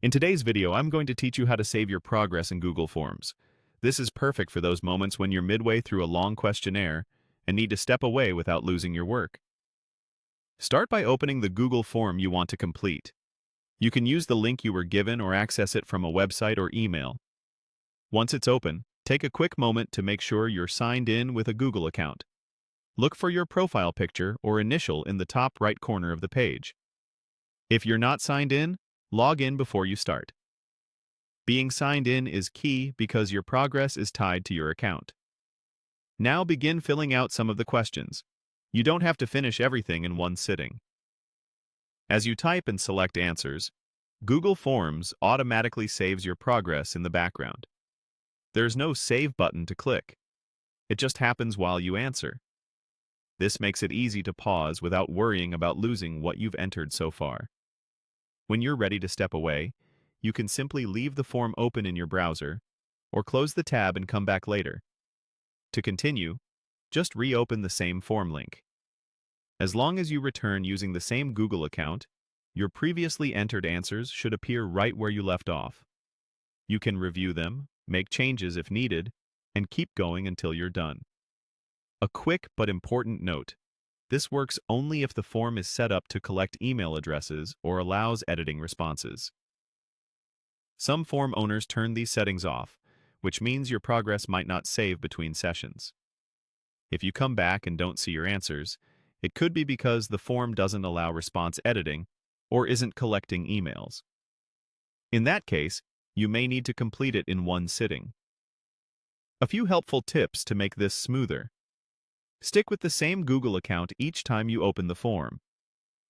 In today's video, I'm going to teach you how to save your progress in Google Forms. This is perfect for those moments when you're midway through a long questionnaire and need to step away without losing your work. Start by opening the Google form you want to complete. You can use the link you were given or access it from a website or email. Once it's open, take a quick moment to make sure you're signed in with a Google account. Look for your profile picture or initial in the top right corner of the page. If you're not signed in, log in before you start. Being signed in is key because your progress is tied to your account. Now begin filling out some of the questions. You don't have to finish everything in one sitting. As you type and select answers, Google Forms automatically saves your progress in the background. There's no Save button to click. It just happens while you answer. This makes it easy to pause without worrying about losing what you've entered so far. When you're ready to step away, you can simply leave the form open in your browser or close the tab and come back later. To continue, just reopen the same form link. As long as you return using the same Google account, your previously entered answers should appear right where you left off. You can review them, make changes if needed, and keep going until you're done. A quick but important note: this works only if the form is set up to collect email addresses or allows editing responses. Some form owners turn these settings off, which means your progress might not save between sessions. If you come back and don't see your answers, it could be because the form doesn't allow response editing or isn't collecting emails. In that case, you may need to complete it in one sitting. A few helpful tips to make this smoother. Stick with the same Google account each time you open the form.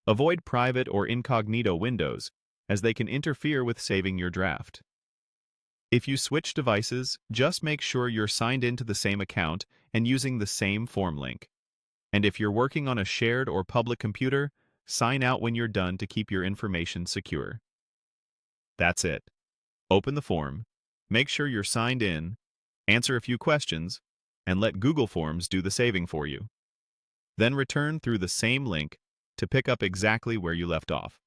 Avoid private or incognito windows, as they can interfere with saving your draft. If you switch devices, just make sure you're signed into the same account and using the same form link. And if you're working on a shared or public computer, sign out when you're done to keep your information secure. That's it. Open the form, make sure you're signed in, answer a few questions, and let Google Forms do the saving for you. Then return through the same link to pick up exactly where you left off.